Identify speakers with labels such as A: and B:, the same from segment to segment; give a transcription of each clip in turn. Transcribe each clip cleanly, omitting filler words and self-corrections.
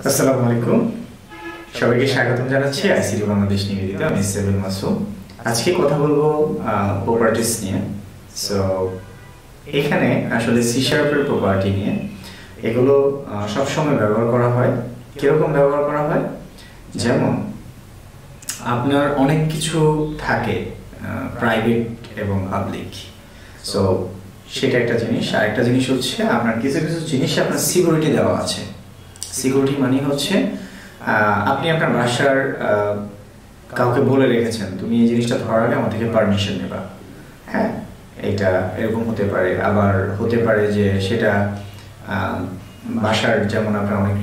A: আসসালামু আলাইকুম, সবাইকে স্বাগতম জানাচ্ছি আইসিটি বাংলাদেশ নিবেদিত। আমি সেভেন মাসুম। আজকে কথা বলবো প্রপার্টিস নিয়ে। সো এখানে আসলে সি শার্পের প্রপার্টি নিয়ে, এগুলো সবসময় ব্যবহার করা হয়। কিরকম ব্যবহার করা হয়? যেমন আপনার অনেক কিছু থাকে প্রাইভেট এবং পাবলিক। সো সেটা একটা জিনিস। আর একটা জিনিস হচ্ছে আপনার কিছু কিছু জিনিসে আপনার সিকিউরিটি দেওয়া আছে। সিকিউরিটি মানে হচ্ছে আপনি আপনার বাসার কাউকে বলে রেখেছেন, তুমি এই জিনিসটা ধরার আগে আমার থেকে পারমিশন নেবা। হ্যাঁ, এটা এরকম হতে পারে। আবার হতে পারে যে সেটা বাসার, যেমন আপনার অনেক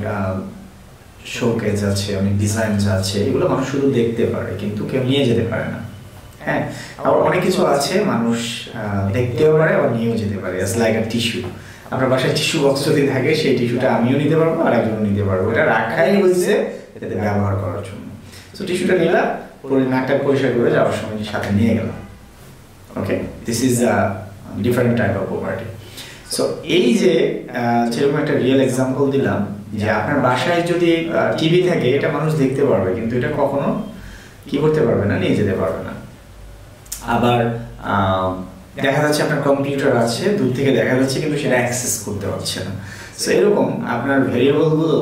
A: শোকেজ আছে, অনেক ডিজাইনস আছে, এগুলো মানুষ শুধু দেখতে পারে কিন্তু কেউ নিয়ে যেতে পারে না। হ্যাঁ, আবার অনেক কিছু আছে মানুষ দেখতেও পারে আবার নিয়েও যেতে পারে। It's like a tissue. আপনার বাসায় টিস্যু বক্স যদি থাকে, সেই টিস্যুটা আমিও নিতে পারবো আর একজনও নিতে পারবো। এটা রাখাই হয়েছে এটাতে ব্যবহার করার জন্য। সো টিস্যুটা নিলাম, পুরো নাকটা পরিষ্কার করে যাওয়ার সময় সাথে নিয়ে গেলাম। Okay, this is a different type of property. So এই যে যেরকম একটা রিয়েল এক্সাম্পল দিলাম, যে আপনার বাসায় যদি টিভি থাকে, এটা মানুষ দেখতে পারবে কিন্তু এটা কখনো কি করতে পারবে না, নিয়ে যেতে পারবে না। আবার দেখা যাচ্ছে আপনার কম্পিউটার আছে, দূর থেকে দেখা যাচ্ছে কিন্তু সেটা অ্যাক্সেস করতে পারছে না। সো এরকম আপনার ভেরিয়েবলগুলো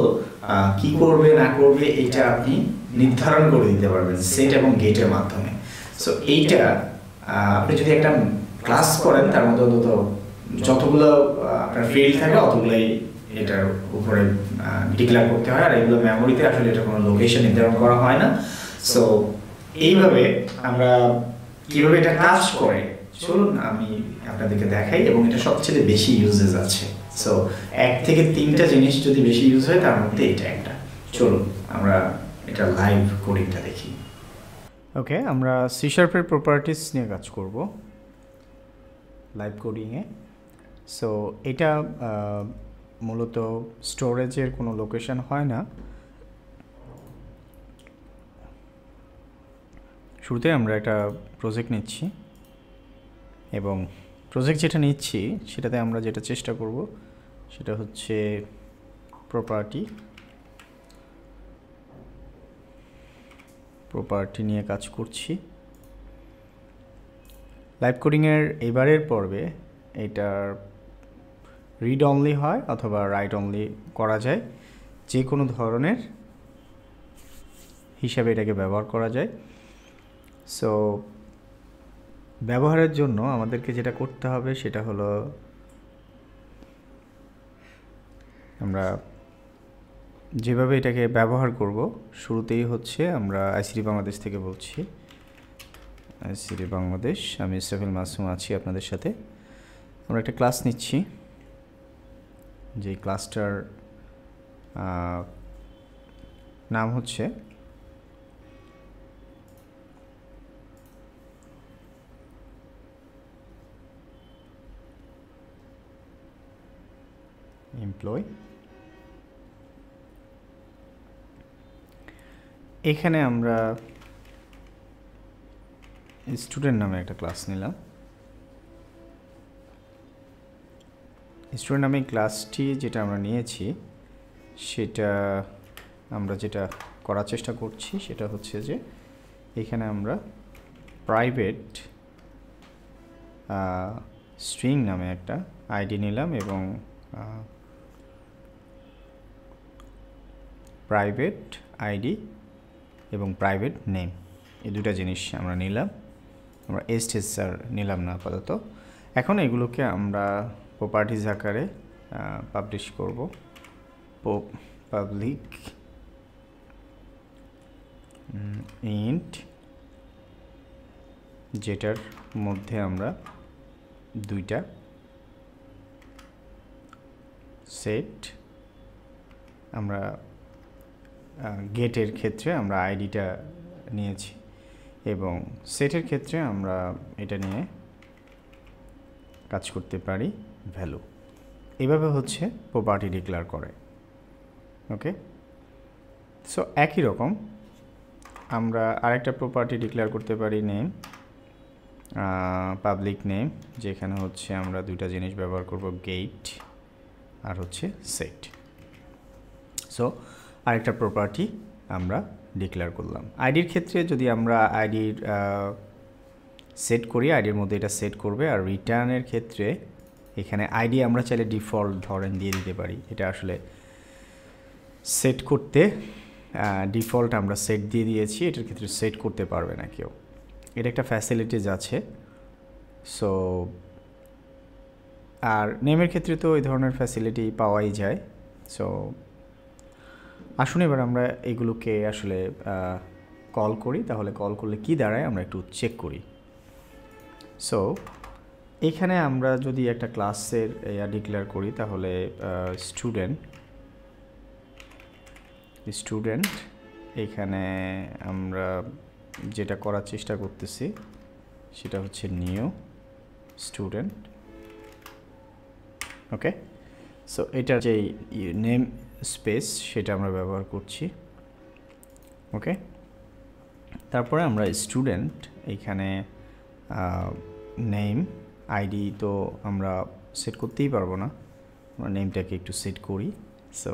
A: কি করবে না করবে এটা আপনি নির্ধারণ করে দিতে পারবেন সেট এবং গেটের মাধ্যমে। সো এইটা আপনি যদি একটা ক্লাস করেন, তার মধ্যে অন্তত যতগুলো আপনার ফিল্ড থাকে অতগুলোই এটার উপরে ডিক্লেয়ার করতে হয়। আর এগুলো মেমোরিতে আসলে এটা কোনো লোকেশন নির্ধারণ করা হয় না। সো এইভাবে আমরা কিভাবে এটা কাজ করে চলুন আমি আপনাদেরকে দেখাই। এবং এটা সবচেয়ে বেশি ইউজেস আছে। সো 1 থেকে 3টা জিনিস যদি বেশি ইউজ হয়, তার মধ্যে এটা একটা। চলুন আমরা এটা লাইভ কোডিংটা দেখি। ওকে, আমরা সি শার্পের প্রপার্টিস নিয়ে কাজ করব লাইভ কোডিংয়ে। সো এটা মূলত স্টোরেজের কোনো লোকেশন হয় না। শুরুতে আমরা একটা প্রজেক্ট নিচ্ছি এবং প্রজেক্ট যেটা নিচ্ছি সেটাতে আমরা যেটা চেষ্টা করব সেটা হচ্ছে প্রপার্টি নিয়ে কাজ করছি। লাইভ কোডিংয়ের এবারের পর্বে এটার রিড অনলি হয় অথবা রাইট অনলি করা যায়, যে কোনো ধরনের হিসাবে এটাকে ব্যবহার করা যায়। সো ব্যবহারের জন্য আমাদেরকে যেটা করতে হবে সেটা হলো, আমরা যেভাবে এটাকে ব্যবহার করব শুরুতেই হচ্ছে আমরা আইসিটি বাংলাদেশ থেকে বলছি। আইসিটি বাংলাদেশ, আমি সেভেন মাসুম আছি আপনাদের সাথে। আমরা একটা ক্লাস নিচ্ছি, যেই ক্লাসটার নাম হচ্ছে এমপ্লয়। এখানে আমরা স্টুডেন্ট নামে একটা ক্লাস নিলাম। স্টুডেন্ট নামে ক্লাসটি যেটা আমরা নিয়েছি, সেটা আমরা যেটা করার চেষ্টা করছি সেটা হচ্ছে যে এখানে আমরা প্রাইভেট স্ট্রিং নামে একটা আইডি নিলাম এবং প্রাইভেট আইডি এবং প্রাইভেট নেম, এই দুটা জিনিস আমরা নিলাম। আমরা এসটিএসআর নিলাম না আপাতত। এখন এগুলোকে আমরা প্রপার্টিজ আকারে পাবলিশ করব। পাবলিক ইন্ট, যেটার মধ্যে আমরা দুইটা সেট, আমরা গেটের ক্ষেত্রে আমরা আইডিটা নিয়েছি এবং সেটের ক্ষেত্রে আমরা এটা নিয়ে কাজ করতে পারি ভ্যালু। এইভাবে হচ্ছে প্রপার্টি ডিক্লেয়ার করে। ওকে, সো একই রকম আমরা আরেকটা প্রপার্টি ডিক্লেয়ার করতে পারি নেম, পাবলিক নেম, যেখানে হচ্ছে আমরা দুইটা জিনিস ব্যবহার করব, গেট আর হচ্ছে সেট। সো আরেকটা প্রপার্টি আমরা ডিক্লেয়ার করলাম। আইডির ক্ষেত্রে যদি আমরা আইডির সেট করি, আইডির মধ্যে এটা সেট করবে। আর রিটার্নের ক্ষেত্রে এখানে আইডি আমরা চাইলে ডিফল্ট ধরেন দিয়ে দিতে পারি। এটা আসলে সেট করতে ডিফল্ট আমরা সেট দিয়ে দিয়েছি, এটার ক্ষেত্রে সেট করতে পারবে না কেউ। এটা একটা ফ্যাসিলিটিস আছে। সো আর নেমের ক্ষেত্রে তো এই ধরনের ফ্যাসিলিটি পাওয়াই যায়। সো আসুন এবার আমরা এগুলোকে আসলে কল করি। তাহলে কল করলে কি দাঁড়ায় আমরা একটু চেক করি। সো এখানে আমরা যদি একটা ক্লাসের ডিক্লেয়ার করি তাহলে স্টুডেন্ট এখানে আমরা যেটা করার চেষ্টা করতেছি সেটা হচ্ছে নিউ স্টুডেন্ট। ওকে, সো এটার যে নেম স্পেস সেটা আমরা ব্যবহার করছি। ওকে, তারপরে আমরা স্টুডেন্ট এখানে নেম আইডি তো আমরা সেট করতেই পারবো না, আমরা নেমটাকে একটু সেট করি। সো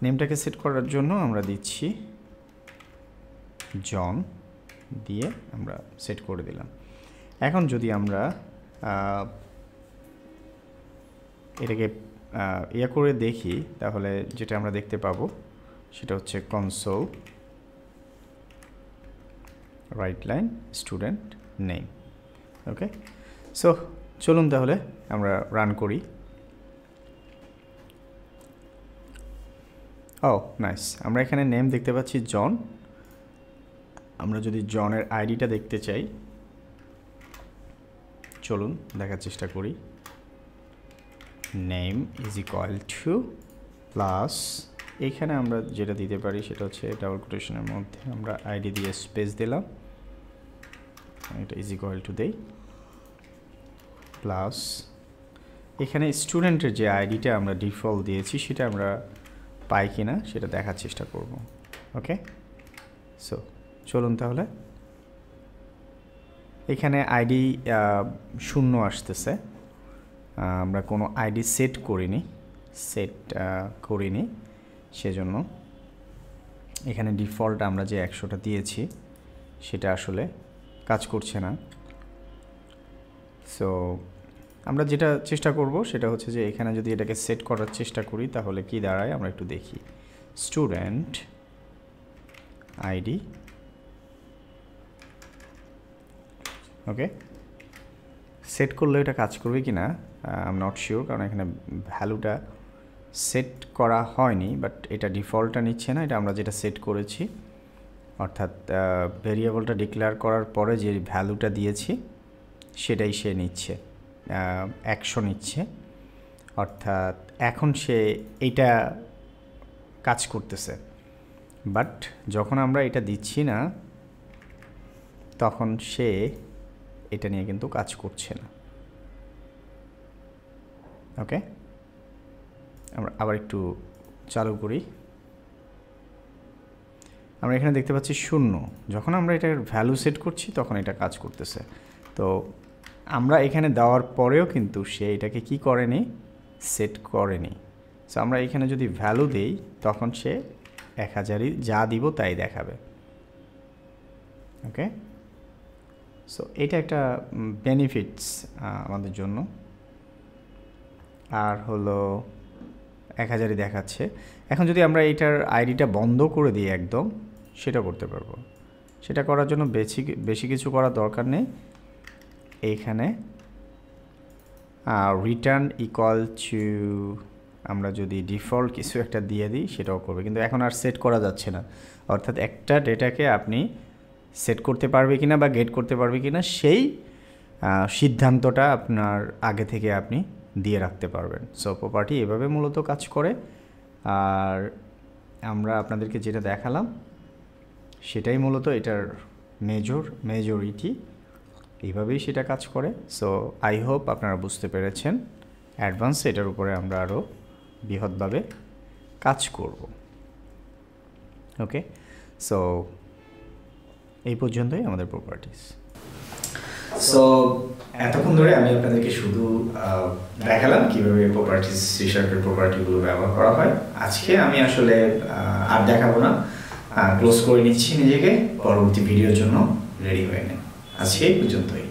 A: নেমটাকে সেট করার জন্য আমরা দিচ্ছি জন দিয়ে আমরা সেট করে দিলাম। এখন যদি আমরা এটাকে করে দেখি তাহলে যেটা আমরা দেখতে পাবো সেটা হচ্ছে console write line student name. Okay, so চলুন তাহলে আমরা রান করি। ও নাইস, আমরা এখানে নেম দেখতে পাচ্ছি জন। আমরা যদি জনের আইডিটা দেখতে চাই, চলুন দেখার চেষ্টা করি। Name is equal to plus, এইখানে আমরা যেটা দিতে পারি সেটা হচ্ছে ডাবল কোটেশনের মধ্যে আমরা আইডি দিয়ে স্পেস দিলাম, এটা ইজ ইকুয়াল টু দেই প্লাস এখানে স্টুডেন্টের যে আইডিটা আমরা ডিফল্ট দিয়েছি সেটা আমরা পাই কিনা সেটা দেখার চেষ্টা করব। ওকে, সো চলুন তাহলে এখানে আইডি 0 আসতেছে, আমরা কোনো আইডি সেট করিনি সেজন্য এখানে ডিফল্ট আমরা যে 100টা দিয়েছি সেটা আসলে কাজ করছে না। সো আমরা যেটা চেষ্টা করব সেটা হচ্ছে যে এখানে যদি এটাকে সেট করার চেষ্টা করি তাহলে কি দাঁড়ায় আমরা একটু দেখি। স্টুডেন্ট আইডি, ওকে, সেট করলে এটা কাজ করবে কি না আই এম নট শিওর, কারণ এখানে ভ্যালুটা সেট করা হয়নি, বাট এটা ডিফল্টটা নিচ্ছে না, এটা আমরা যেটা সেট করেছি অর্থাৎ ভেরিয়েবলটা ডিক্লেয়ার করার পরে যে ভ্যালুটা দিয়েছি সেটাই সে নিচ্ছে, 100 নিচ্ছে। অর্থাৎ এখন সে এইটা কাজ করতেছে, বাট যখন আমরা এটা দিচ্ছি না তখন সে এটা নিয়ে কিন্তু কাজ করছে না। ওকে, আমরা আবার একটু চালু করি। আমরা এখানে দেখতে পাচ্ছি 0, যখন আমরা এটার ভ্যালু সেট করছি তখন এটা কাজ করতেছে। তো আমরা এখানে দেওয়ার পরেও কিন্তু সে এটাকে কি করেনি, সেট করেনি। সো আমরা এখানে যদি ভ্যালু দেই তখন সে 1000ই যা দিব তাই দেখাবে। ওকে, সো এটা একটা বেনিফিটস আমাদের জন্য। আর হলো 1000ই দেখাচ্ছে। এখন যদি আমরা এইটার আইডিটা বন্ধ করে দিই একদম, সেটা করতে পারবো। সেটা করার জন্য বেশি কিছু করার দরকার নেই। এইখানে রিটার্ন ইকুয়াল টু আমরা যদি ডিফল্ট কিছু একটা দিয়ে দিই সেটাও করবে, কিন্তু এখন আর সেট করা যাচ্ছে না। অর্থাৎ একটা ডেটাকে আপনি সেট করতে পারবে কিনা বা গেট করতে পারবে কিনা সেই সিদ্ধান্তটা আপনার আগে থেকে আপনি দিয়ে রাখতে পারবেন। সো প্রপার্টি এভাবে মূলত কাজ করে। আর আমরা আপনাদেরকে যেটা দেখালাম সেটাই মূলত এটার মেজরিটি, এইভাবেই সেটা কাজ করে। সো আই হোপ আপনারা বুঝতে পেরেছেন। অ্যাডভান্স এটার উপরে আমরা আরও বৃহৎভাবে কাজ করব। ওকে, সো এই পর্যন্তই আমাদের প্রপার্টিস। সো এতক্ষণ ধরে আমি আপনাদেরকে শুধু দেখালাম কিভাবে প্রপার্টিজ সি শার্পের প্রপার্টিগুলো ব্যবহার করা হয়। আজকে আমি আসলে আর দেখাবো না, ক্লোজ করে নিচ্ছি নিজেকে, পরবর্তী ভিডিওর জন্য রেডি হয়ে নেন। আজকে এই পর্যন্তই।